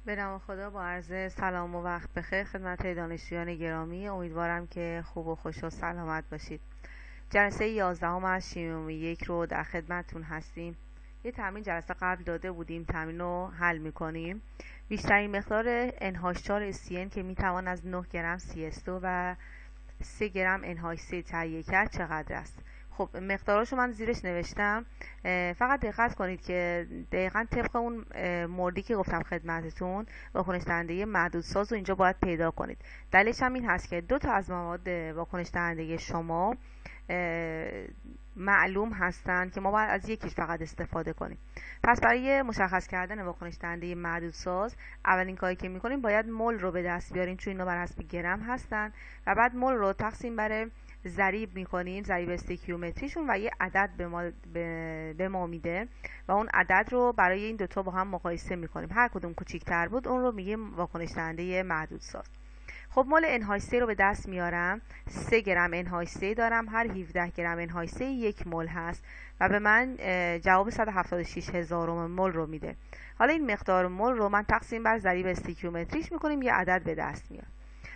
به نام خدا، با عرض سلام و وقت بخیر خدمت دانشجویان گرامی. امیدوارم که خوب و خوش و سلامت باشید. جلسه 11 از شیمی 1 رو در خدمتتون هستیم. یه تمرین جلسه قبل داده بودیم، تمرین رو حل میکنیم. بیشترین مقدار NH4 SCN که میتوان از 9 گرم CS2 و 3 گرم NH3 تهیه کرد چقدر است؟ خب مقداراشو من زیرش نوشتم، فقط دقت کنید که دقیقا طبق اون موردی که گفتم خدمتتون واکنش دهنده محدودساز رو اینجا باید پیدا کنید. دلیلش هم این هست که 2 تا از مواد واکنش دهنده شما معلوم هستن که ما باید از یکیش فقط استفاده کنیم. پس برای مشخص کردن واکنش دهنده محدودساز اولین کاری که میکنیم باید مول رو به دست بیاریم، چون اینا بر حسب گرم هستن، و بعد مول رو تقسیم بر ضریب میکنیم، ضریب استیکیومتریشون، و یه عدد به ما میده و اون عدد رو برای این دوتا با هم مقایسه میکنیم. هر کدوم کوچیک‌تر بود اون رو میگیم واکنش دهنده محدودساز. خب مول NH3 رو به دست میارم، 3 گرم NH3 دارم، هر 17 گرم NH3 1 مول هست و به من جواب 176 هزارم مول رو میده. حالا این مقدار مول رو من تقسیم بر ضریب استیکیومتریش میکنیم، یه عدد به دست میاد.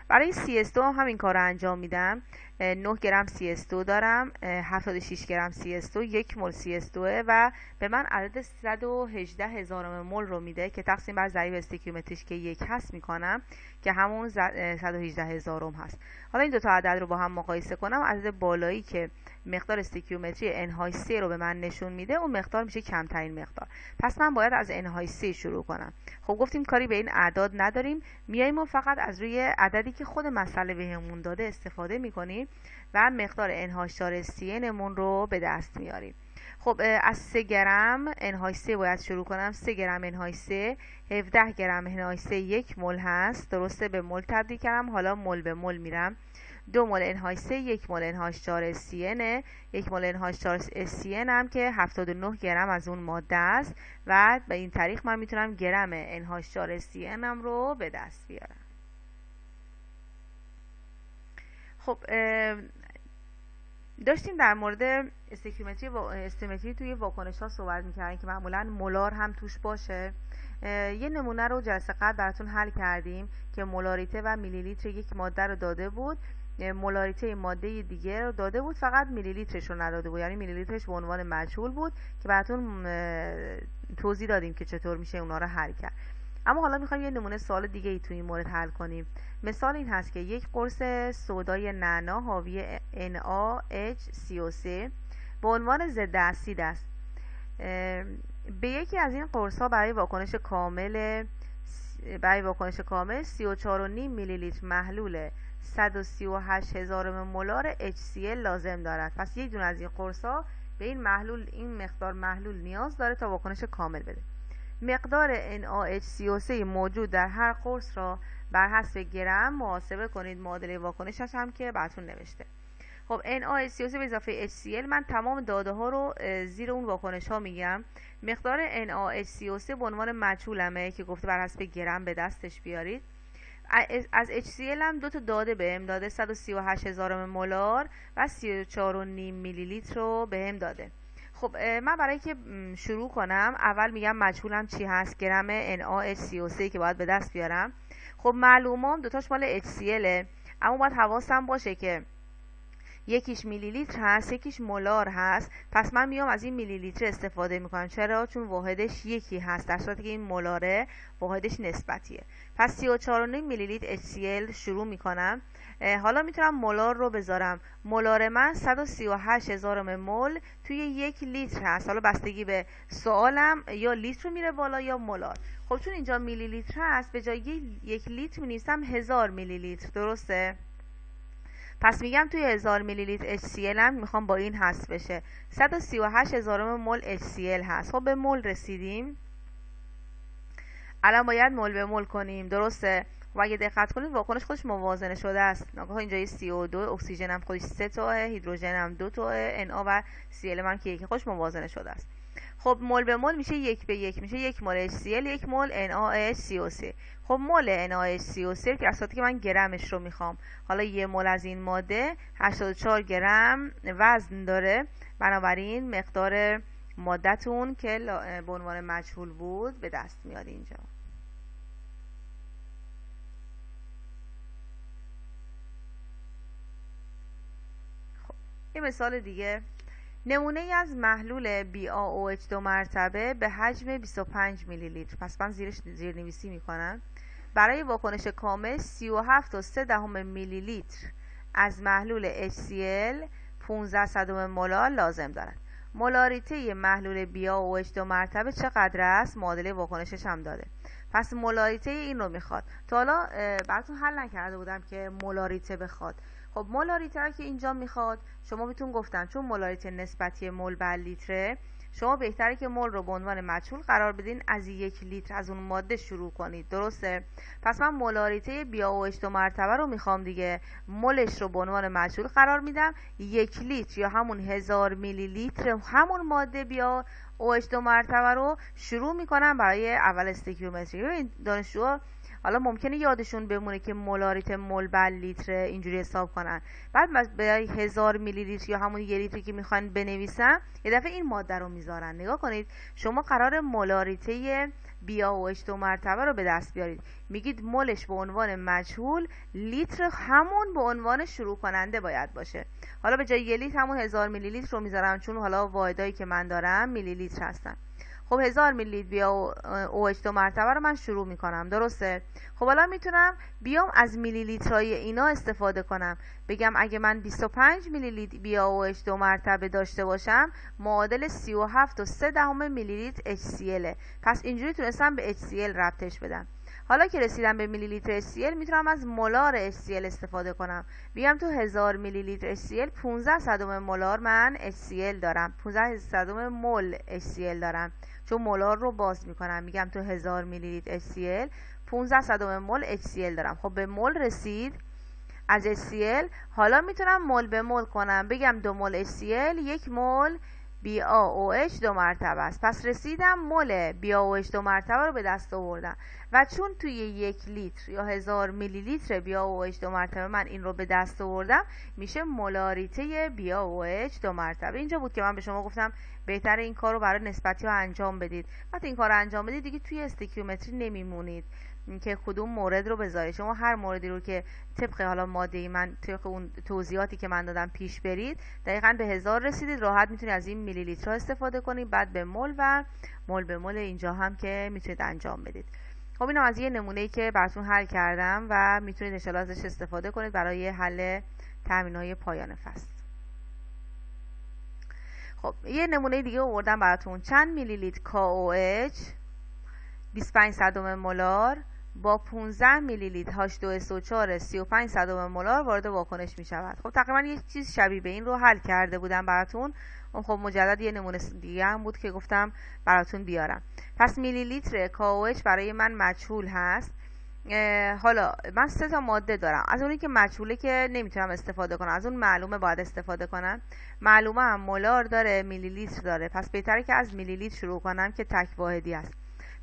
برای CS2 هم همین کار رو انجام میدم. 9 گرم CS2 دارم، 76 گرم CS2 1 مول CS2 و به من عدد 118 هزارم مول رو میده که تقسیم بر ضریب استیکیومتریش که 1 هست میکنم که همون 118 هزارم هست. حالا این دو تا عدد رو با هم مقایسه کنم، عدد بالایی که مقدار استیکیومتری NH3 رو به من نشون میده اون مقدار میشه کمترین مقدار. پس من باید از NH3 شروع کنم. خب گفتیم کاری به این اعداد نداریم، میایم و فقط از روی عددی که خود مسئله بهمون داده استفاده میکنیم و مقدار NH4 SCN مون رو به دست میاریم. خب از 3 گرم NH3 باید شروع کنم. 3 گرم NH3 17 گرم NH3 1 مول هست، درسته؟ به مول تبدیل کردم، حالا مول به مول میرم. 2 مول NH3 1 مول NH4 SCN، 1 مول NH4 SCN هم که 79 گرم از اون ماده است و به این طریق من میتونم گرم NH4 SCN هم رو به دست بیارم. خب داشتیم در مورد استیکیومتری توی واکنش ها صحبت میکردیم که معمولا مولار هم توش باشه. یه نمونه رو جلسه قبل براتون حل کردیم که مولاریته و میلی لیتر یک ماده رو داده بود، مولاریته ماده دیگه رو داده بود، فقط میلی لیترش رو نداده بود، یعنی میلی لیترش به عنوان مجهول بود که براتون توضیح دادیم که چطور میشه اونا رو حل کرد. اما حالا میخوایم یه نمونه سوال دیگه ای توی این مورد حل کنیم. مثال این هست که یک قرص سودای نعنا حاوی NaHCO3 به عنوان ضد اسید است. به یکی از این قرص ها برای واکنش کامل 34.5 میلی لیتر محلول 138 هزارم مولار HCl لازم دارد. پس یک دونه از این قرص ها به این مقدار محلول نیاز داره تا واکنش کامل بده. مقدار NaHCO3 موجود در هر قرص را بر حسب گرم محاسبه کنید. معادله واکنشش هم که براتون نوشته. خب NaHCO3 به اضافه HCl، من تمام داده ها رو زیر اون واکنش ها میگم. مقدار NaHCO3 به عنوان مجهولمه که گفته بر حسب گرم به دستش بیارید. از HCl هم 2 تا داده بهم داده، 138 هزارم مولار و 34.5 میلی لیتر رو بهم داده. خب من برای که شروع کنم اول میگم مجهولم چی هست، گرم NaHCO3 که باید به دست بیارم. خب معلومام دوتاش مال HCl، اما باید حواسم باشه که یکیش میلی لیتر هست یکیش مولار هست. پس من میام از این میلی لیتر استفاده میکنم. چرا؟ چون واحدش یکی هست، در صورتی که این مولاره واحدش نسبتیه. پس 34.5 میلی لیتر HCl شروع میکنم. حالا میتونم مولار رو بذارم. مولار من 138 هزارم مول توی 1 لیتر هست. حالا بستگی به سوالم یا لیتر میره بالا یا مولار. خب چون اینجا میلی لیتر هست به جای 1 لیتر مینویسم 1000 میلی لیتر، درسته؟ پس میگم توی 1000 میلی لیتر HCl هم میخوام با این حذف بشه. 138 هزارم مول HCl هست. خب به مول رسیدیم. الان باید مول به مول کنیم، درسته؟ و اگه دقت کنید واکنش خودش موازنه شده است. نگاه اینجا CO2 اکسیژن هم خودش 3 تا، هیدروژن هم 2 تا، Na و Cl هم که یکی خودش موازنه شده است. خب مول به مول میشه 1 به 1، میشه 1 مول HCl 1 مول NaHCO3. خب مول NaHCO3 که اساسی که من گرمش رو میخوام، حالا 1 مول از این ماده 84 گرم وزن داره، بنابراین مقدار مادتون که به عنوان مجهول بود به دست میاد اینجا. یه مثال دیگه، نمونه ای از محلول BaOH 2 مرتبه به حجم 25 میلی لیتر. پس من زیرنویسی میکنم. برای واکنش کامل 37.3 میلی لیتر از محلول HCl 15 صدم مولار لازم دارد. مولاریته محلول BaOH 2 مرتبه چقدر است؟ معادله واکنشش هم داده. پس مولاریته این رو میخواد. تا حالا براتون حل نکرده بودم که مولاریته بخواد. خب مولاریته رو که اینجا میخواد، شما بهتون گفتم چون مولاریته نسبتی مول بر لیتره، شما بهتره که مول رو به عنوان مجهول قرار بدین، از 1 لیتر از اون ماده شروع کنید. درسته؟ پس من مولاریته BaOH 2 مرتبه رو میخوام دیگه، مولش رو به عنوان مجهول قرار میدم. 1 لیتر یا همون 1000 میلی لیتر همون ماده BaOH 2 مرتبه رو شروع میکنم برای اول استیکیومتری. ببین دانشجوها حالا ممکنه یادشون بمونه که مولاریته مول بر لیتر اینجوری حساب کنن، بعد به 1000 میلی لیتر یا همون 1 لیتری که میخوان بنویسن یه دفعه این ماده رو میذارن. نگاه کنید، شما قرار مولاریته BaOH 2 مرتبه رو به دست بیارید، میگید مولش به عنوان مجهول، لیتر همون به عنوان شروع کننده باید باشه. حالا به جای 1 لیتر همون 1000 میلی لیتر رو میذارم، چون حالا واحدایی که من دارم میلی لیتر هستن. خب 1000 میلی لیتر BaOH 2 مرتبه رو من شروع میکنم. درسته؟ خب حالا میتونم بیام از میلی لیترهای اینا استفاده کنم، بگم اگه من 25 میلی لیتر BaOH 2 مرتبه داشته باشم، معادل 37.3 میلی لیتر HCl. پس اینجوری تونستم به HCl ربطش بدم. حالا که رسیدم به میلی لیتر HCl، میتونم از مولار HCl استفاده کنم، بیام تو 1000 میلی لیتر HCl 15 صدم مولار من HCl دارم، 15 صدم مول HCl دارم، چون مولار رو باز میکنم، میگم تو 1000 میلی لیتر HCl 15 صدم مول HCl دارم. خب به مول رسید از HCl. حالا میتونم مول به مول کنم، بگم 2 مول HCl 1 مول BaOH 2 مرتبه است. پس رسیدم مول BaOH 2 مرتبه رو به دست آوردم، و چون توی 1 لیتر یا 1000 میلی لیتر BaOH 2 مرتبه من این رو به دست آوردم، میشه مولاریته BaOH 2 مرتبه. اینجا بود که من به شما گفتم بهتر این کار رو برای نسبتی ها انجام بدید. وقتی این کار رو انجام بدید دیگه توی استیکیومتری نمیمونید که کدوم مورد رو بذارید. شما هر موردی رو که طبق حالا ماده من، طبق اون توضیحاتی که من دادم پیش برید، دقیقاً به 1000 رسیدید، راحت میتونید از این میلی لیتر استفاده کنید، بعد به مول و مول به مول اینجا هم که میتونید انجام بدید. خب اینم از یه نمونه‌ای که براتون حل کردم و میتونید ان شاءالله ازش استفاده کنید برای حل تمرین‌های پایان فصل. خب یه نمونه دیگه آوردم براتون. چند میلی لیتر KOH 25 صدم مولار با 15 میلی لیتر H2SO4 35 صدم مولار وارد واکنش می شود. خب تقریبا یه چیز شبیه به این رو حل کرده بودم براتون. خب مجدد یه نمونه دیگه هم بود که گفتم براتون بیارم. پس میلی لیتر KOH برای من مجهول هست. حالا من 3 تا ماده دارم، از اونی که مجهوله که نمیتونم استفاده کنم، از اون معلومه باید استفاده کنم. معلومه هم مولار داره، میلی لیتر داره، پس بهتره که از میلی لیتر شروع کنم که تک واحدی است.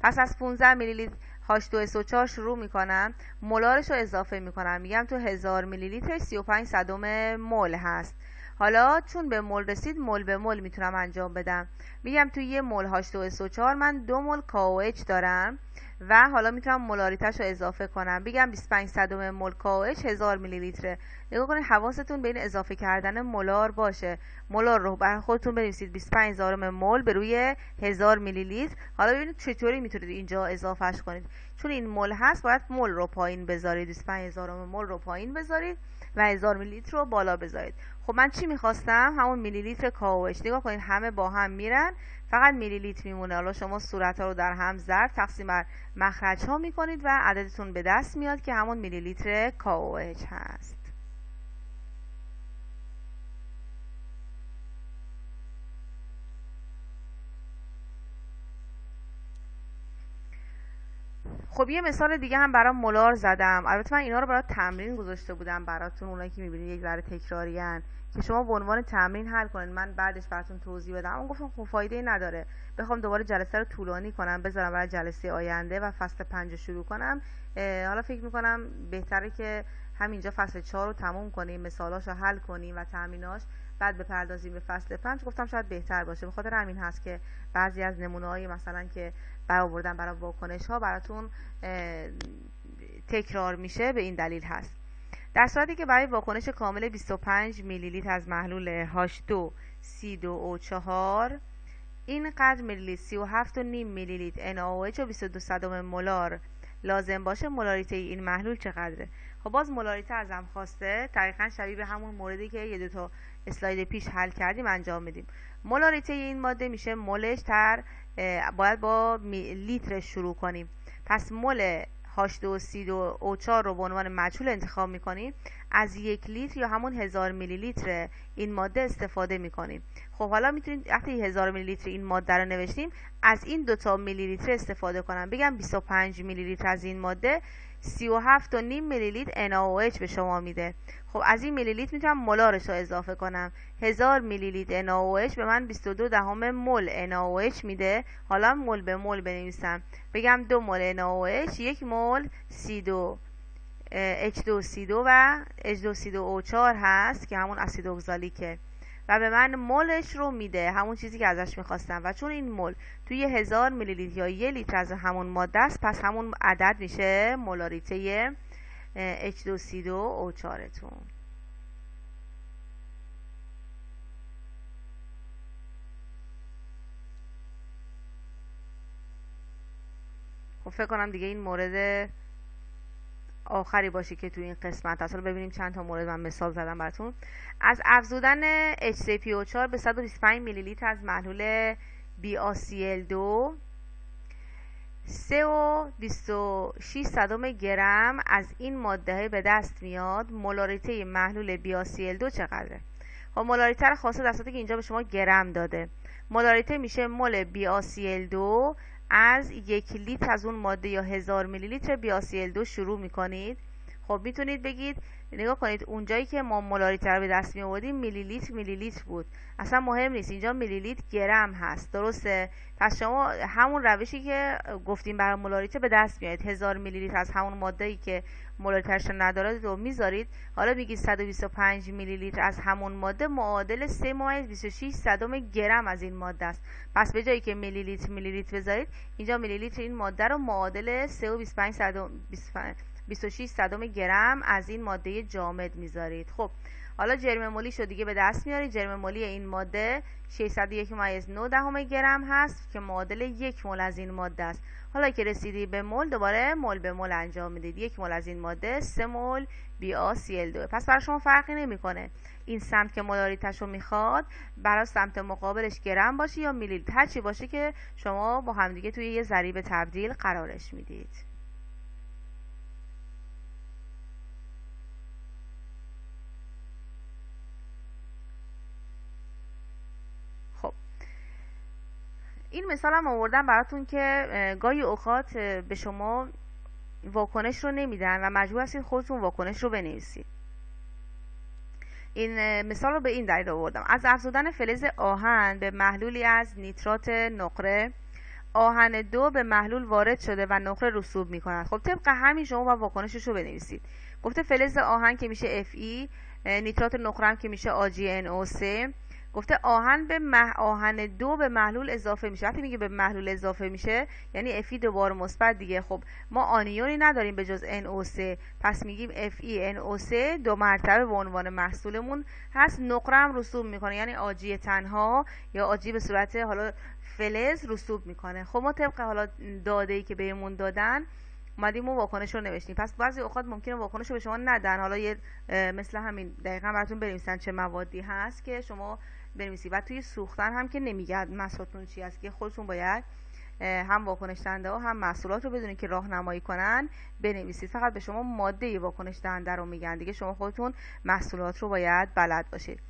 پس از 15 میلی لیتر H2SO4 شروع میکنم، مولارش رو اضافه میکنم، میگم تو 1000 میلی لیتر 35 صدم مول هست. حالا چون به مول رسید، مول به مول میتونم انجام بدم، میگم تو 1 مول H2SO4 من 2 مول KOH دارم و حالا میتونم مولاریتش رو اضافه کنم، بگم 25 صدم مول KOH 1000 میلی لیتره. نگاه کنید حواستون به این اضافه کردن مولار باشه. مولار رو برای خودتون بنویسید 25000 مول به روی 1000 میلی لیتر. حالا ببینید چطوری میتونید اینجا اضافهش کنید. چون این مول هست باید مول رو پایین بذارید، 25000 مول رو پایین بذارید و 1000 میلی لیتر رو بالا بذارید. خب من چی میخواستم؟ همون میلی لیتر KOH. نگاه کنید همه با هم میرن، فقط میلی لیتر میمونه. حالا شما صورت ها رو در هم ضرب تقسیم بر مخرج ها میکنید و عددتون به دست میاد که همون میلی لیتر KOH هست. خب یه مثال دیگه هم برای مولار زدم. البته من اینا رو برای تمرین گذاشته بودم براتون، اونایی که میبینید یک ذره تکراریان، که شما به عنوان تمرین حل کنید. من بعدش براتون توضیح بدم، اون گفتم خب فایده نداره بخوام دوباره جلسه رو طولانی کنم، بذارم برای جلسه آینده و فصل 5 شروع کنم. حالا فکر میکنم بهتره که همینجا فصل 4 رو تموم کنیم، مثالاشو حل کنیم و تمریناش، بعد بپردازیم به فصل 5. گفتم شاید بهتر باشه. به خاطر همین هست که بعضی از نمونه‌های مثلا که برآوردم برای واکنش ها براتون تکرار میشه، به این دلیل هست. در صورتی که برای واکنش کامل 25 میلی لیتر از محلول H2CO4 اینقدر میلی لیتر 37.5 میلی لیتر NaOH و 22 مولار لازم باشه، مولاریته این محلول چقدره؟ خب باز مولاریته ازم خواسته، دقیقاً شبیه به همون موردی که یه دوتا اسلاید پیش حل کردیم انجام میدیم. مولاریته این ماده میشه مولش باید با لیتر شروع کنیم. پس مول H2CO4 رو به عنوان مجهول انتخاب میکنیم، از 1 لیتر یا همون 1000 میلی لیتر این ماده استفاده میکنیم. خب حالا میتونید وقتی 1000 میلی لیتر این ماده رو نوشتیم، از این 2 میلی لیتر استفاده کنم، بگم 25 میلی لیتر از این ماده 37.5 میلی لیتر NaOH به شما میده. خب از این میلی لیتر میتونم مولارش رو اضافه کنم. 1000 میلی لیتر NaOH به من 22 مول NaOH میده. حالا مول به مول بنویسم، بگم 2 مول NaOH 1 مول C2 H2C2 و H2C2O4 هست که همون اسید اگزالیکه و به من مولش رو میده، همون چیزی که ازش میخواستم. و چون این مول توی 1000 میلی لیتر یا 1 لیتر از همون ماده است، پس همون عدد میشه مولاریته H2C2O4 تون. خب فکر کنم دیگه این مورد آخری باشه که توی این قسمت اصلا. ببینیم چند تا مورد من مثال زدم براتون. از افزودن HCPO4 به 125 میلی لیتر از محلول BaCl2 3.26 گرم از این ماده به دست میاد. مولاریته محلول BaCl2 چقدره؟ خب مولاریته رو خواسته در صورتی که اینجا به شما گرم داده. مولاریته میشه مول BaCl2 از 1 لیتر از اون ماده یا 1000 میلی لیتر BaCl2 شروع میکنید. خب میتونید بگید، نگاه کنید اونجایی که ما مولاریته رو به دست می آوردیم میلی لیتر بود، اصلا مهم نیست، اینجا میلی لیتر گرم هست، درسته؟ پس شما همون روشی که گفتیم برای مولاریته به دست میارید، 1000 میلی لیتر از همون ماده‌ای که مولاریته‌اش نداره رو میذارید. حالا میگید 125 میلی لیتر از همون ماده معادل 3.26 گرم از این ماده است. پس به جایی که میلی لیتر بذارید، اینجا میلی لیتر این ماده رو معادل 3.26 گرم از این ماده جامد میذارید. خب حالا جرم مولیش رو دیگه به دست میارید. جرم مولی این ماده 601.9 گرم هست که معادل 1 مول از این ماده است. حالا که رسیدی به مول، دوباره مول به مول انجام میدید. 1 مول از این ماده 3 مول BaCl2. پس برای شما فرقی نمیکنه این سمت که مولاریتش رو میخواد برای سمت مقابلش گرم باشه یا میلی لیتر، هر چی باشه که شما با همدیگه توی یه ضریب تبدیل قرارش میدید. این مثال هم آوردم براتون که گاهی اوقات به شما واکنش رو نمیدن و مجبور هستید خودتون واکنش رو بنویسید. این مثال رو به این دلیل آوردم. از افزودن فلز آهن به محلولی از نیترات نقره، آهن 2 به محلول وارد شده و نقره رسوب می‌کند. خب طبق همین شما با واکنشش رو بنویسید. گفته فلز آهن که میشه Fe، نیترات نقره هم که میشه AgNO3. گفته آهن 2 به محلول اضافه میشه. وقتی میگه به محلول اضافه میشه یعنی Fe دوباره مثبت دیگه. خب ما آنیونی نداریم به جز NO3، پس میگیم FeNO3 2 مرتبه به عنوان محصولمون هست. نقره هم رسوب میکنه، یعنی آجی تنها یا آجی به صورت حالا فلز رسوب میکنه. خب ما طبق حالا داده‌ای که بهمون دادن اومدیم و واکنش رو نوشتیم. پس بعضی اوقات ممکنه واکنش رو به شما ندن، حالا یه مثل همین دقیقاً براتون بنویسن چه موادی هست که شما بنویسید. و توی سوختن هم که نمیگن مسئولتون چی است، که خودتون باید هم واکنش دهنده و هم محصولات رو بدونید که راهنمایی کنن بنویسید. فقط به شما ماده واکنش دهنده رو میگن دیگه، شما خودتون محصولات رو باید بلد باشید.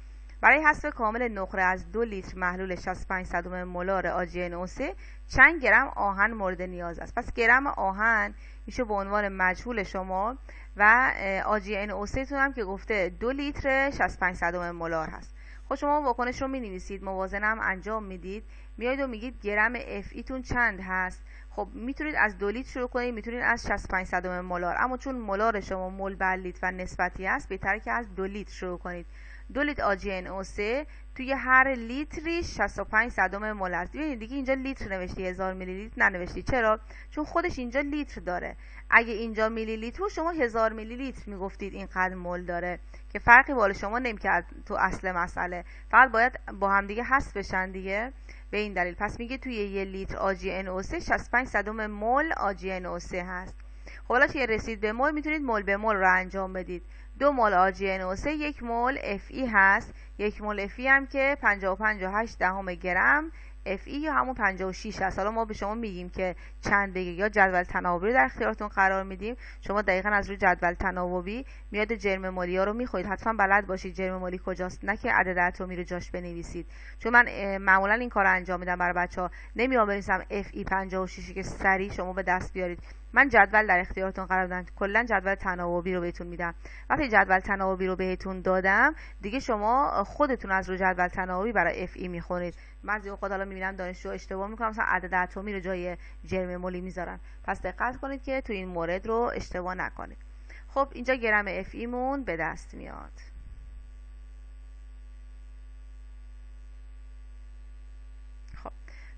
برای حذف کامل نقره از 2 لیتر محلول 65 مولار AgNO3 چند گرم آهن مورد نیاز است؟ پس گرم آهن میشه به عنوان مجهول شما و AgNO3 تون هم که گفته 2 لیتر 65 مولار هست. خب شما واکنش رو می‌نویسید، موازنه هم انجام میدید، میایید و میگید گرم Fe تون چند هست. خب میتونید از 2 لیتر شروع کنید، میتونید از 65 مولار، اما چون مولار شما مول بر لیتر و نسبتی است بهتره که از 2 لیتر شروع کنید. 2 لیتر AgNO3 توی هر لیتری 65 صدم مول است. ببینید دیگه اینجا لیتر نوشتی، 1000 میلی لیتر ننوشتی. چرا؟ چون خودش اینجا لیتر داره. اگه اینجا میلی لیتر شما 1000 میلی لیتر میگفتید اینقدر مول داره، که فرقی بالا شما نمیکرد تو اصل مسئله، فقط باید با هم دیگه حذف بشن دیگه. به این دلیل پس میگه توی 1 لیتر AgNO3 65 صدم مول AgNO3 هست. خب حالا که رسید به مول میتونید مول به مول رو انجام بدید. 2 مول AgNO3 1 مول Fe هست. 1 مول Fe هم که 55.8 گرم Fe یا همون 56 هست. حالا ما به شما میگیم که چند بگه، یا جدول تناوبی رو در اختیارتون قرار میدیم. شما دقیقاً از روی جدول تناوبی میاد جرم مولی ها رو میخوید. حتما بلد باشید جرم مولی کجاست، نه که عدد اتمی رو جاش بنویسید. چون من معمولا این کارو انجام میدم برای بچه‌ها، نمیام بنویسم Fe 56 که سریع شما به دست بیارید. من جدول در اختیارتون قرار دادم، کلا جدول تناوبی رو بهتون میدم. وقتی جدول تناوبی رو بهتون دادم دیگه شما خودتون از روی جدول تناوبی برای Fe میخونید. بعضی اوقات حالا میبینم دانشجو اشتباه میکنن، مثلا عدد اتمی رو جای جرم مولی میذارن. پس دقت کنید که تو این مورد رو اشتباه نکنید. خب اینجا گرم Fe مون به دست میاد. خب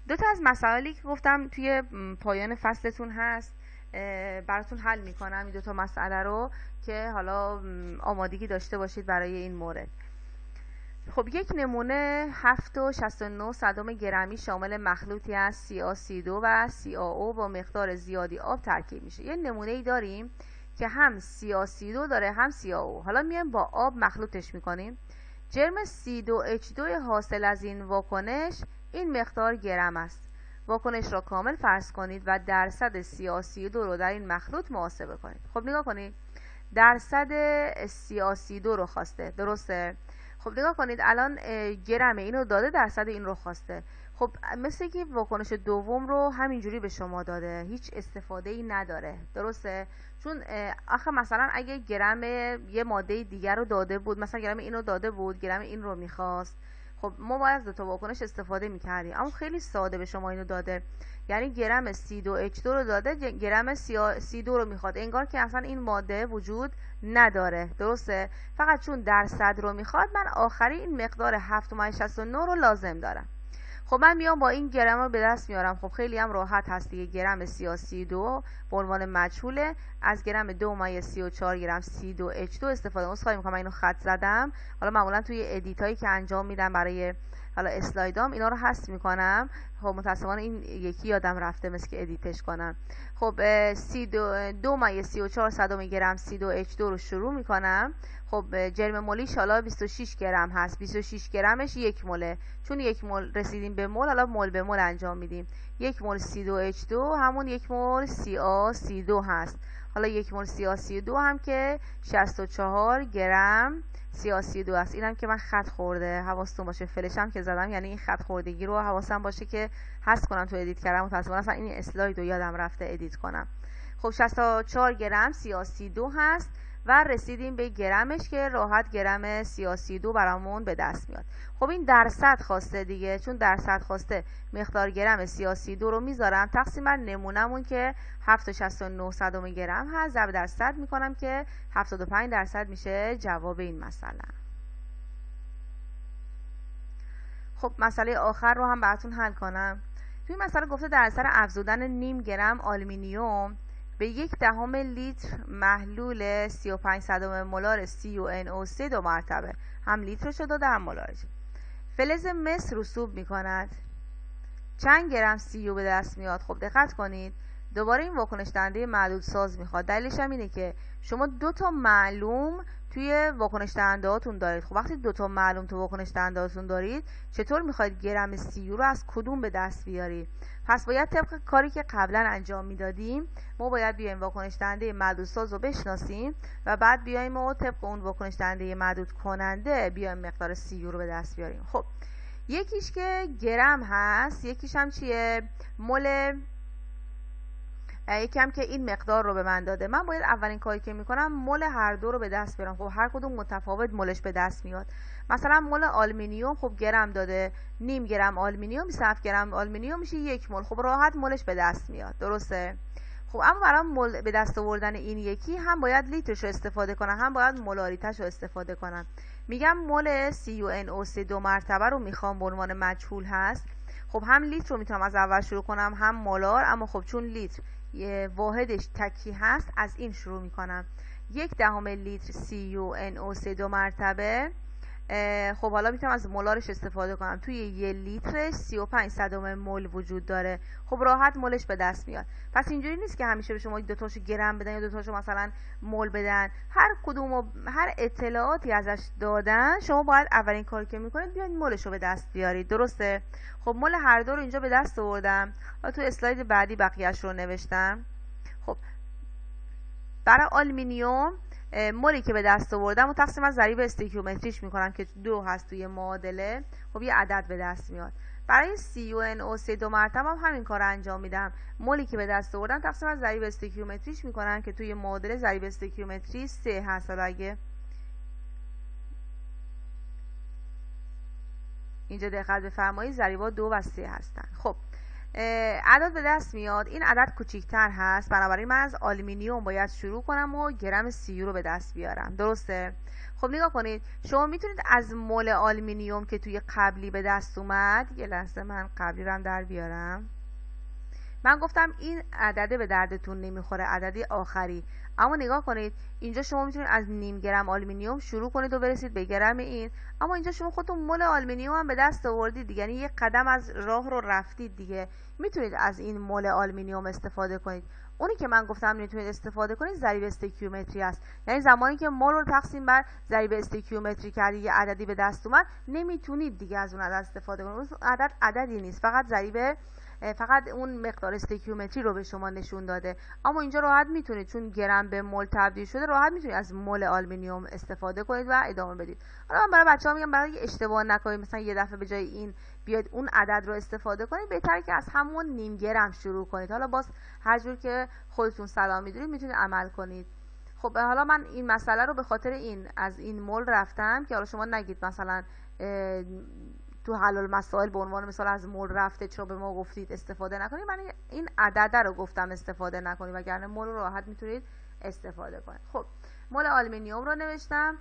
دو تا از مسائلی که گفتم توی پایان فصلتون هست براتون حل میکنم این دو تا مسئله رو، که حالا آمادگی داشته باشید برای این مورد. خب یک نمونه 7.69 گرمی شامل مخلوطی از CaC2 و CaO با مقدار زیادی آب ترکیب میشه. یه نمونه ای داریم که هم CaC2 داره هم CaO. حالا میایم با آب مخلوطش میکنیم. جرم C2H2 حاصل از این واکنش این مقدار گرم است. واکنش را کامل فرض کنید و درصد CaC2 رو در این مخلوط محاسبه کنید. خب نگاه کنید، درصد CaC2 رو خواسته، درسته؟ خب نگاه کنید الان گرم اینو داده، درصد این رو خواسته. خب مثل که واکنش دوم رو همینجوری به شما داده، هیچ استفاده ای نداره، درسته؟ چون آخه مثلا اگه گرم یه ماده دیگر رو داده بود، مثلا گرم اینو داده بود، گرم این رو میخواست، خب ما باید از دو تا واکنش استفاده میکردیم. اما خیلی ساده به شما اینو داده، یعنی گرم C2H2 رو داده، گرم C2 رو میخواد، انگار که اصلا این ماده وجود نداره، درسته؟ فقط چون درصد رو میخواد من آخری این مقدار 7.69 رو لازم دارم. خب من میام با این گرم رو به دست میارم. خب خیلی هم راحت هست دیگه. گرم CaC2 به عنوان مجهوله، از گرم 2.34 گرم C2H2 استفاده. عذرخواهی میکنم من اینو خط زدم، حالا معمولا توی ادیتایی که انجام میدم برای حالا اسلایدام اینا رو حذف میکنم. خب متاسفانه این یکی یادم رفته مثل که ادیتش کنم. خب 2.34 گرم C2H2 رو شروع میکنم. خب جرم مولیش حالا 26 گرم هست، 26 گرمش 1 موله. چون 1 مول رسیدیم به مول، حالا مول به مول انجام میدیم. 1 مول C2H2 همون 1 مول CaC2 هست. حالا 1 مول CaC2 هم که 64 گرم CaC2 هست. اینم که من خط خورده، حواستون باشه، فلشم که زدم یعنی این خط خوردگی رو حواسم باشه که حذف کنم تو ادیت کردم. متأسفانه اصلا این اسلاید رو یادم رفته ادیت کنم. خب 64 گرم CaC2 هست و رسیدیم به گرمش که راحت گرم CaC2 برامون به دست میاد. خب این درصد خواسته دیگه، چون درصد خواسته مقدار گرم CaC2 رو میذارم تقسیم بر نمونمون که 7.69 گرم هست، ضرب در 100 میکنم که 75% میشه جواب این مسئله. خب مسئله آخر رو هم براتون حل کنم. توی مسئله گفته در اثر افزودن نیم گرم آلومینیوم به 1/10 لیتر محلول 35 مولار CuNO3 2 مرتبه، هم لیترش رو داده هم مولارش، فلز مس رسوب می کند، چند گرم CU به دست میاد؟ خب دقت کنید دوباره این واکنش دهنده معدود ساز میخواد. دلیلش هم اینه که شما 2 تا معلوم توی واکنش دهنده هاتون دارید. خب وقتی 2 تا معلوم تو واکنش دهنده هاتون دارید، چطور میخواید گرم CU رو از کدوم به دست بیارید؟ پس باید طبق کاری که قبلا انجام میدادیم ما باید بیایم واکنش دهنده معدود ساز رو بشناسیم و بعد بیایم و طبق اون واکنش دهنده معدود کننده بیایم مقدار CU رو به دست بیاریم. خب یکیش که گرم هست، یکیش هم چیه؟ مول. یکی هم که این مقدار رو به من داده. من باید اولین کاری که میکنم مول هر دو رو به دست بیارم. خب هر کدوم متفاوت مولش به دست میاد. مثلا مول آلومینیوم خب گرم داده، نیم گرم آلومینیوم 27 گرم آلومینیوم میشه 1 مول. خب راحت مولش به دست میاد، درسته؟ خب اما برای مول به دست آوردن این یکی هم باید لیترش رو استفاده کنم، هم باید مولاریتش رو استفاده کنم. میگم مول CuNO3 2 مرتبه رو میخوام به عنوان مجهول هست. خب هم لیتر رو میتونم از اول شروع کنم هم مولار، اما خب چون لیتر واحدش تکی هست از این شروع میکنم. 1/10 لیتر CuNO3 2 مرتبه. خب حالا میتونم از مولارش استفاده کنم. توی 1 لیترش 35 صدم مول وجود داره. خب راحت مولش به دست میاد. پس اینجوری نیست که همیشه به شما دوتاشو گرم بدن یا دوتاشو مثلا مول بدن. هر کدوم و هر اطلاعاتی ازش دادن شما باید اولین کاری که میکنید بیاید مولش رو به دست بیارید. درسته؟ خب مول هر دو رو اینجا به دست آوردم و تو اسلاید بعدی بقیه‌اش رو نوشتم. خب برای آلومینیوم مولی که به دست آوردم و تقسیم از ضریب استیکیومتریش میکنم که 2 هست توی معادله. خب یه عدد به دست میاد. برای CuNO3 2 مرتبه هم همین کار رو انجام میدم. مولی که به دست آوردم تقسیم از ضریب استیکیومتریش میکنم که توی معادله ضریب استیکیومتری 3 هست. حالا اگه اینجا دقت بفرمایید ضریب‌ها 2 و 3 هستن. خب عدد به دست میاد. این عدد کوچیک‌تر هست، بنابراین من از آلومینیوم باید شروع کنم و گرم CU رو به دست بیارم. درسته؟ خب نگاه کنید، شما میتونید از مول آلومینیوم که توی قبلی به دست اومد، یه لحظه من قبلی رو هم در بیارم. من گفتم این عدده به دردتون نمیخوره، عددی آخری. اما نگاه کنید اینجا شما میتونید از نیم گرم آلومینیوم شروع کنید و برسید به گرم این. اما اینجا شما خودتون مول آلومینیوم هم به دست آوردید دیگه، یعنی یک قدم از راه رو رفتید دیگه. میتونید از این مول آلومینیوم استفاده کنید. اونی که من گفتم میتونید استفاده کنید ضریب استیکیومتری است. یعنی زمانی که مول رو تقسیم بر ضریب استیکیومتری کردید یه عددی به دست اومد، نمیتونید دیگه از اون عدد استفاده کنید. اون عدد عددی نیست، فقط اون مقدار استیکیومتری رو به شما نشون داده. اما اینجا راحت میتونید، چون گرم به مول تبدیل شده، راحت میتونید از مول آلومینیوم استفاده کنید و ادامه بدید. حالا من برای بچه‌ها میگم برای اشتباه نکنید، مثلا یه دفعه به جای این بیاید اون عدد رو استفاده کنید، بهتره که از همون نیم گرم شروع کنید. حالا باز هر جور که خودتون سلام میدونید میتونید عمل کنید. خب حالا من این مسئله رو به خاطر این از این مول رفتم که حالا شما نگید مثلا تو حل المسائل به عنوان مثال از مول رفته چرا به ما گفتید استفاده نکنید. من این عدد رو گفتم استفاده نکنید، وگرنه مول رو راحت میتونید استفاده کنید. خب مول آلومینیوم رو نوشتم.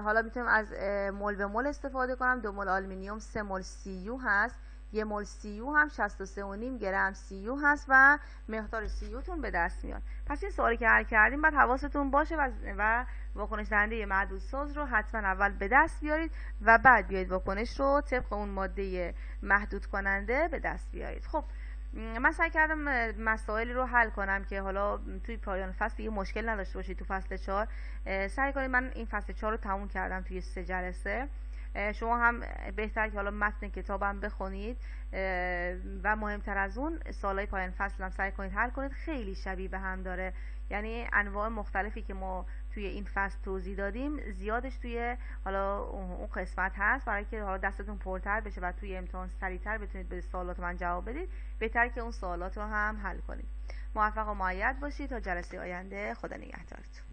حالا میتونم از مول به مول استفاده کنم. 2 مول آلومینیوم 3 مول CU هست. 1 مول CU هم 63.5 گرم CU هست و مقدار CU تون به دست میاد. پس این سوالی که حل کردیم بعد حواستون باشه و واکنش دهنده محدودساز رو حتما اول به دست بیارید و بعد بیایید واکنش رو طبق اون ماده محدود کننده به دست بیارید. خب من سعی کردم مسائلی رو حل کنم که حالا توی پایان فصل دیگه مشکل نداشته باشید. تو فصل 4 سعی کنید، من این فصل 4 رو تموم کردم توی 3 جلسه. شما هم بهتر که حالا متن کتابم بخونید و مهمتر از اون سوالای پایان فصل هم سعی کنید حل کنید. خیلی شبیه به هم داره، یعنی انواع مختلفی که ما توی این فصل توضیح دادیم زیادش توی حالا اون قسمت هست. برای که حالا دستتون پرتر بشه و توی امتحان سریعتر بتونید به سوالات من جواب بدید، بهتر که اون سوالات رو هم حل کنید. موفق و مؤید باشید تا جلسه آینده. خدا نگهدارتون.